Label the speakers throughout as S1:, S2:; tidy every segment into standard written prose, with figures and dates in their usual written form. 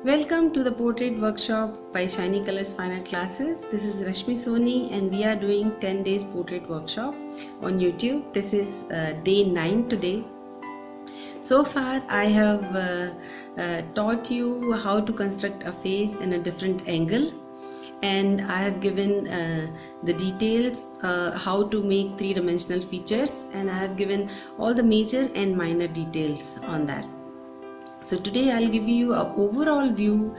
S1: Welcome to the portrait workshop by Shiny Colors Fine Art Classes. This is Rashmi Soni and we are doing 10 days portrait workshop on YouTube. This is day 9 today. So far I have taught you how to construct a face in a different angle, and I have given the details how to make three-dimensional features, and I have given all the major and minor details on that. So today I'll give you an overall view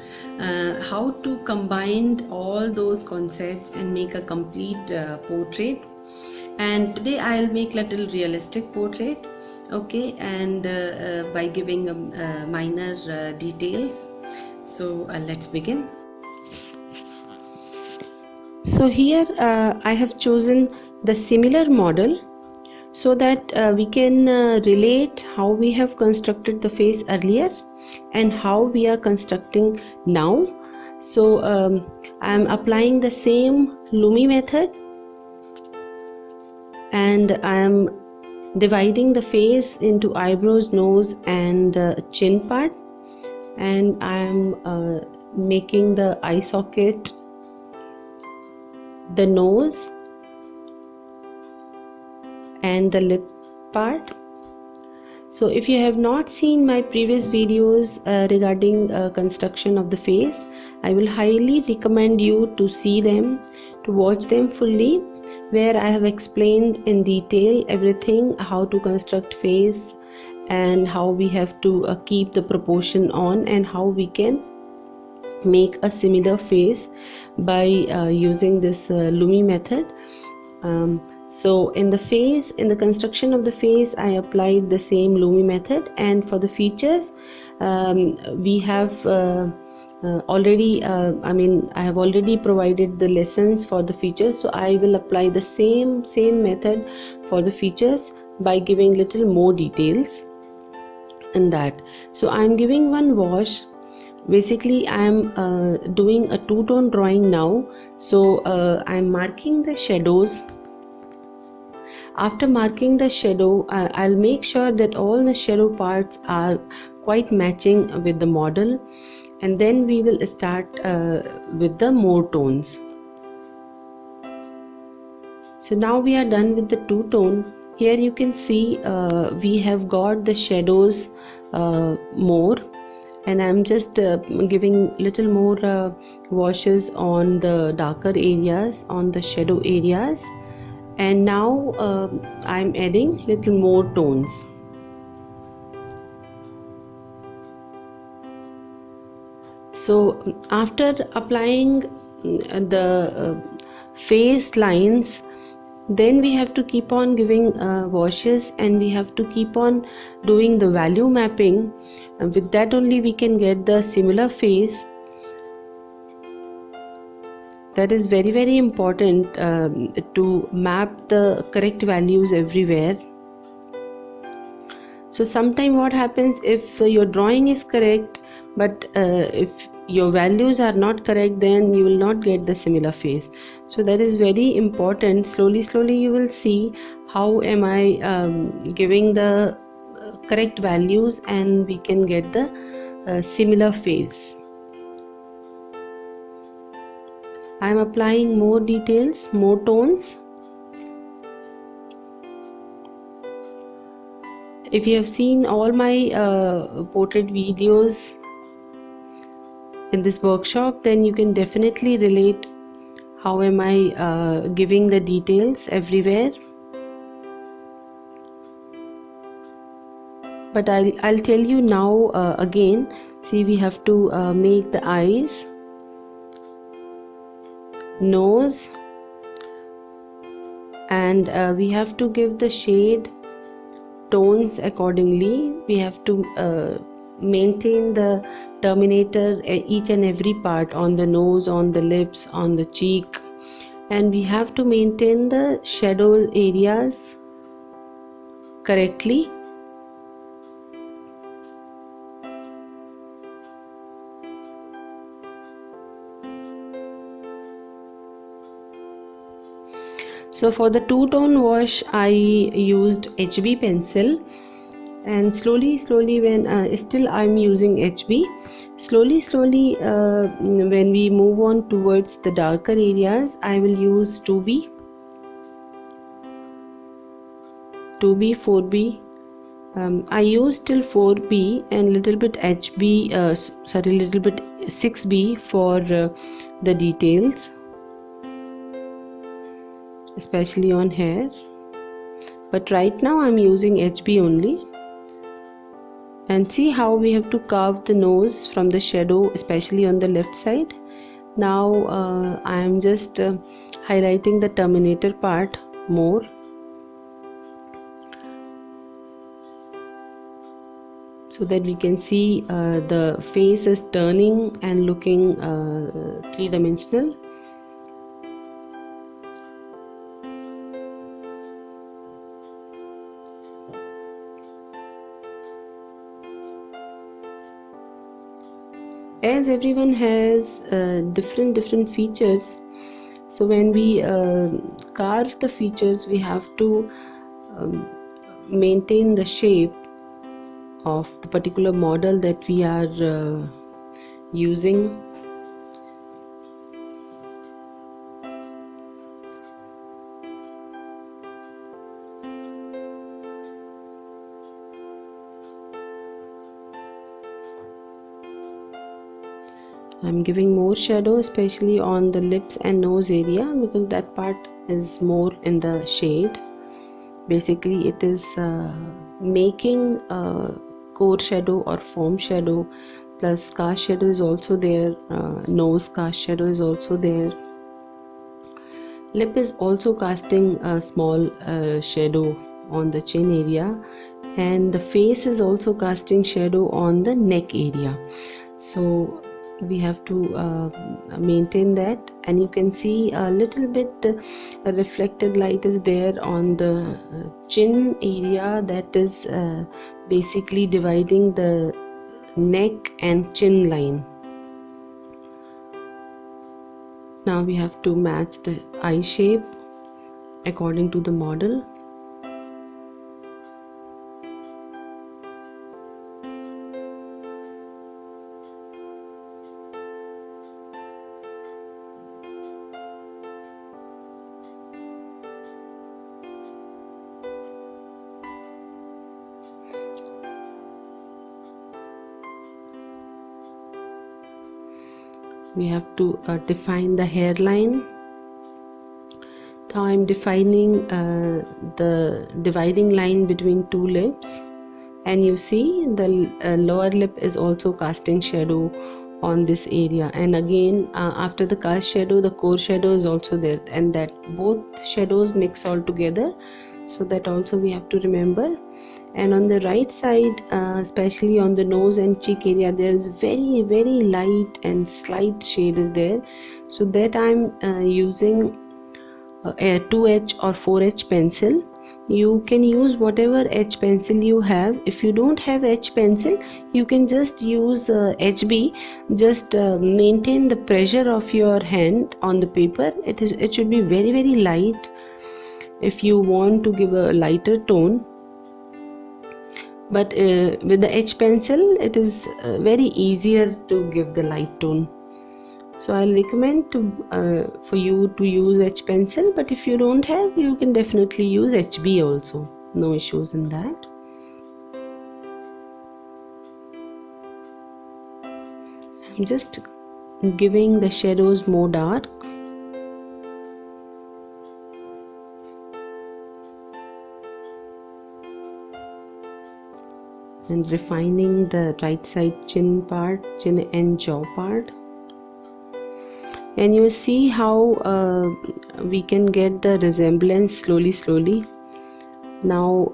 S1: how to combine all those concepts and make a complete portrait. And today I'll make little realistic portrait, okay, and by giving minor details. So let's begin. So here I have chosen the similar model so that we can relate how we have constructed the face earlier and how we are constructing now. So I am applying the same Lumi method, and I am dividing the face into eyebrows, nose and chin part, and I am making the eye socket, the nose and the lip part. So if you have not seen my previous videos regarding construction of the face, I will highly recommend you to see them, to watch them fully, where I have explained in detail everything, how to construct face and how we have to keep the proportion on, and how we can make a similar face by using this Lumi method. So in the construction of the face, I applied the same Lumi method, and for the features we have already I have already provided the lessons for the features, so I will apply the same method for the features by giving little more details in that. So I am giving one wash. Basically I am doing a two-tone drawing now, so I am marking the shadows. After marking the shadow, I'll make sure that all the shadow parts are quite matching with the model, and then we will start with the more tones. So now we are done with the two-tone. Here you can see we have got the shadows more, and I'm just giving little more washes on the darker areas, on the shadow areas, and now I'm adding little more tones. So after applying the face lines, then we have to keep on giving washes, and we have to keep on doing the value mapping, and with that only we can get the similar face. That is very important to map the correct values everywhere. So sometime what happens, if your drawing is correct but if your values are not correct, then you will not get the similar face. So that is very important. Slowly you will see how am I giving the correct values, and we can get the similar face. I am applying more details, more tones. If you have seen all my portrait videos in this workshop, then you can definitely relate how am I giving the details everywhere. But I'll tell you now again. See, we have to make the eyes, nose, and we have to give the shade tones accordingly. We have to maintain the terminator each and every part, on the nose, on the lips, on the cheek, and we have to maintain the shadow areas correctly. So for the two-tone wash, I used HB pencil, And slowly when still I'm using HB, slowly when we move on towards the darker areas, I will use 2B, 4B. I use till 4B and little bit HB, little bit 6B for the details, especially on hair. But right now I'm using HB only. And see how we have to carve the nose from the shadow, especially on the left side. Now I am just highlighting the terminator part more. So that we can see the face is turning and looking three-dimensional. As everyone has different features, so when we carve the features, we have to maintain the shape of the particular model that we are using. I'm giving more shadow, especially on the lips and nose area, because that part is more in the shade. Basically it is making core shadow or form shadow, plus cast shadow is also there, nose cast shadow is also there, lip is also casting a small shadow on the chin area, and the face is also casting shadow on the neck area. So we have to maintain that, and you can see a little bit reflected light is there on the chin area, that is basically dividing the neck and chin line. Now we have to match the eye shape according to the model. We have to define the hairline. Now I'm defining the dividing line between two lips, and you see the lower lip is also casting shadow on this area, and again after the cast shadow, the core shadow is also there, and that both shadows mix all together, so that also we have to remember. And on the right side, especially on the nose and cheek area, there is very light and slight shade is there, so that I'm using a 2H or 4H pencil. You can use whatever H pencil you have. If you don't have H pencil, you can just use HB. Just maintain the pressure of your hand on the paper. It should be very light if you want to give a lighter tone. But with the H pencil, it is very easier to give the light tone. So I'll recommend for you to use H pencil, but if you don't have, you can definitely use HB also. No issues in that. I'm just giving the shadows more dark. And refining the right side chin part, chin and jaw part. And you see how we can get the resemblance slowly. Now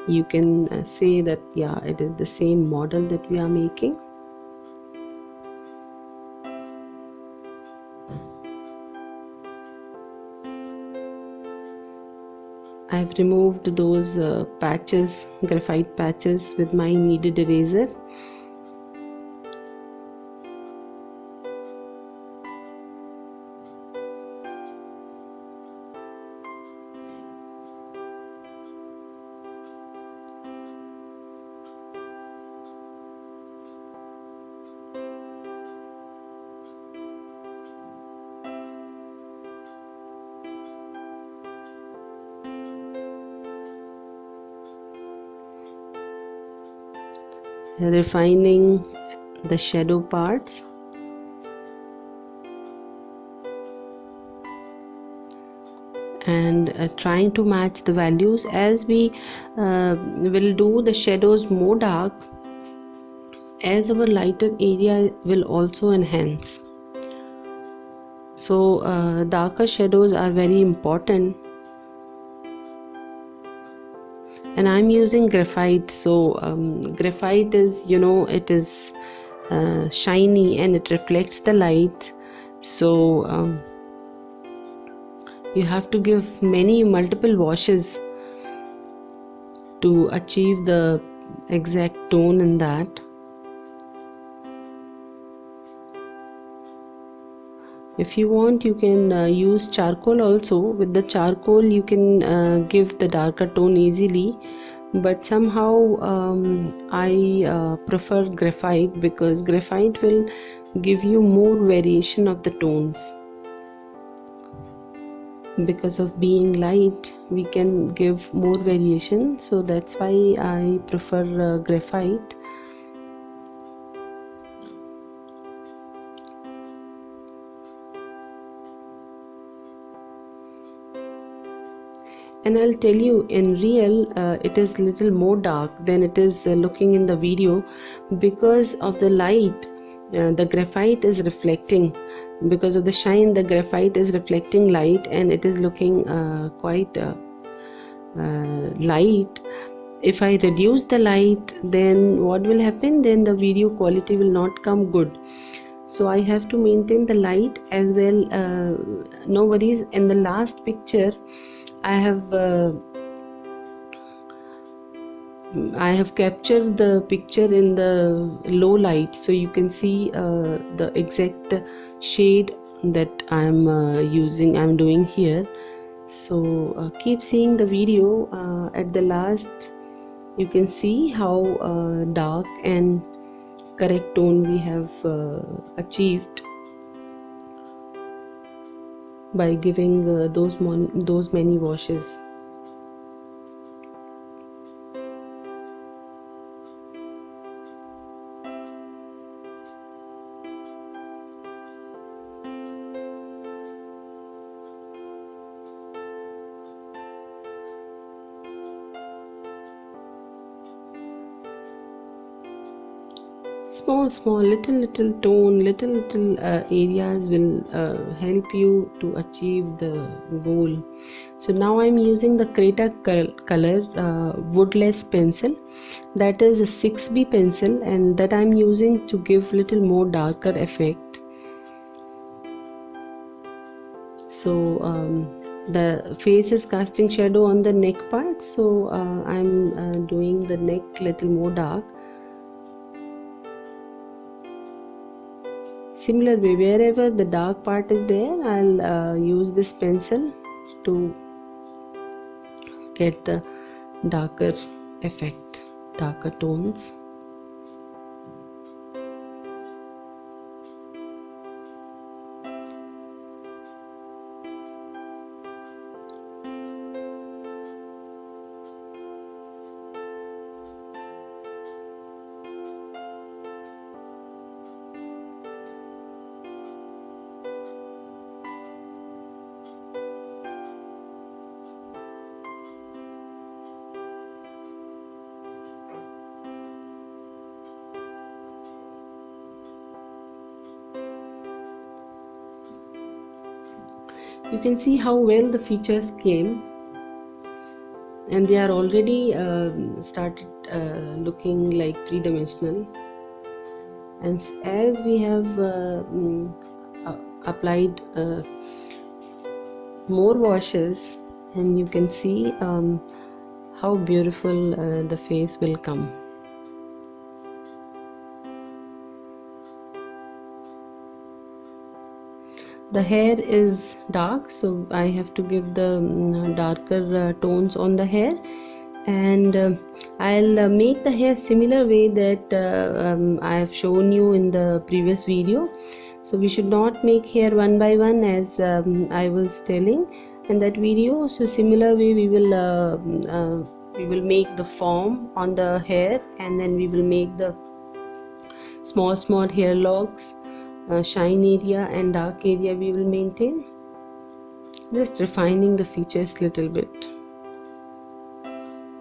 S1: you can say that yeah, it is the same model that we are making. I've removed those patches, graphite patches, with my kneaded eraser. refining the shadow parts. And trying to match the values. As we will do the shadows more dark, as our lighter area will also enhance. So darker shadows are very important, and I'm using graphite. So graphite is, it is shiny and it reflects the light. So you have to give multiple washes to achieve the exact tone in that. If you want, you can use charcoal also. With the charcoal you can give the darker tone easily, but somehow I prefer graphite, because graphite will give you more variation of the tones. Because of being light, we can give more variation, so that's why I prefer graphite. And I'll tell you, in real it is little more dark than it is looking in the video, because of the light. The graphite is reflecting. Because of the shine, the graphite is reflecting light, and it is looking quite light. If I reduce the light, then what will happen? Then the video quality will not come good. So I have to maintain the light as well. No worries. In the last picture, I have captured the picture in the low light, so you can see the exact shade that I'm doing here. So keep seeing the video. At the last you can see how dark and correct tone we have achieved by giving those many washes. Small little tone, little areas will help you to achieve the goal. So now I'm using the Creta color woodless pencil, that is a 6B pencil, and that I'm using to give little more darker effect. So the face is casting shadow on the neck part, so I'm doing the neck little more dark. Similar way, wherever the dark part is there, I'll use this pencil to get the darker effect, darker tones. You can see how well the features came, and they are already started looking like three-dimensional. And as we have applied more washes, and you can see how beautiful the face will come. The hair is dark, so I have to give the darker tones on the hair, and I'll make the hair similar way that I have shown you in the previous video. So we should not make hair one by one, as I was telling in that video. So similar way we will make the form on the hair, and then we will make the small hair locks, shine area and dark area we will maintain. Just refining the features little bit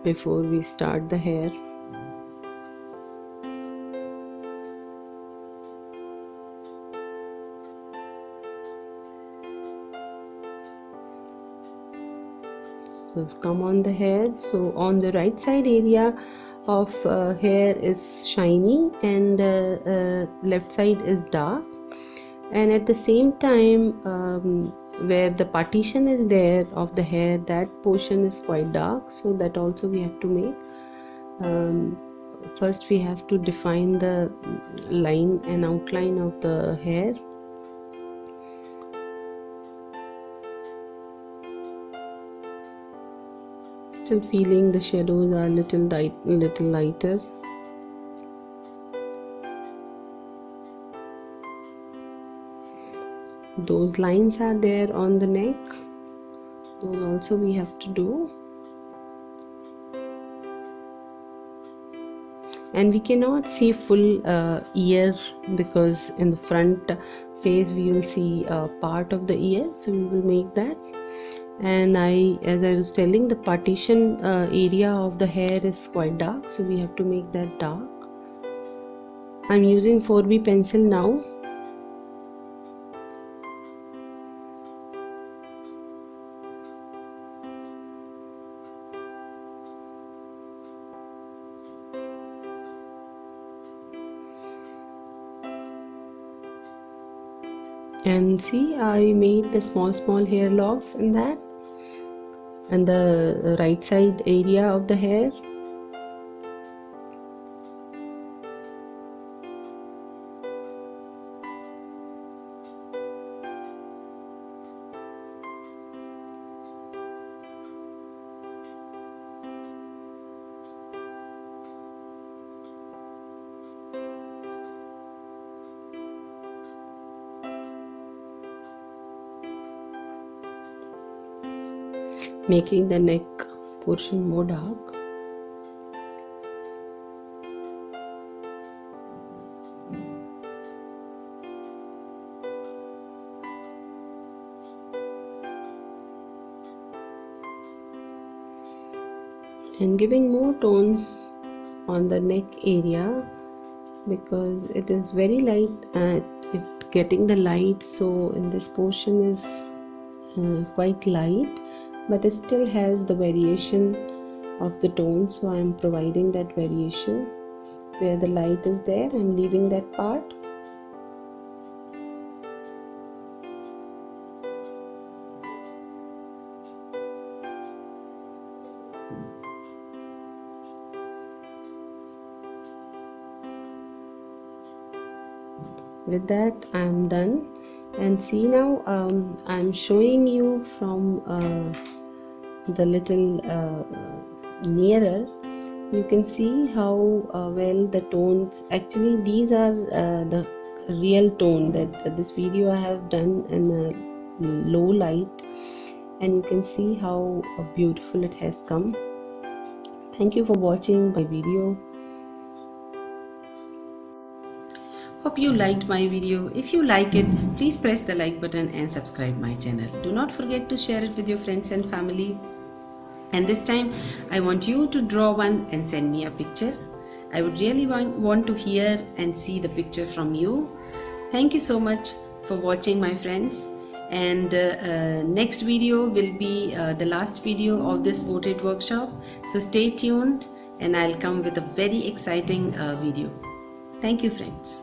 S1: before we start the hair. So come on the hair. So on the right side area of hair is shiny and left side is dark, and at the same time where the partition is there of the hair, that portion is quite dark, so that also we have to make. First we have to define the line and outline of the hair. Still feeling the shadows are little lighter. Those lines are there on the neck, those also we have to do. And we cannot see full ear, because in the front face we will see part of the ear, so we will make that. And as I was telling, the partition area of the hair is quite dark, so we have to make that dark. I'm using 4B pencil now. And see, I made the small hair locks in that, and the right side area of the hair. Making the neck portion more dark. And giving more tones on the neck area, because it is very light and it getting the light, so in this portion is quite light, but it still has the variation of the tone, so I am providing that variation. Where the light is there, I am leaving that part. With that I am done. And see, now I'm showing you from the little nearer. You can see how well the tones, actually these are the real tone that this video I have done in a low light, and you can see how beautiful it has come. Thank you for watching my video. Hope you liked my video. If you like it, please press the like button and subscribe my channel. Do not forget to share it with your friends and family. And this time I want you to draw one and send me a picture. I would really want to hear and see the picture from you. Thank you so much for watching, my friends. And next video will be the last video of this portrait workshop. So stay tuned and I'll come with a very exciting video. Thank you, friends.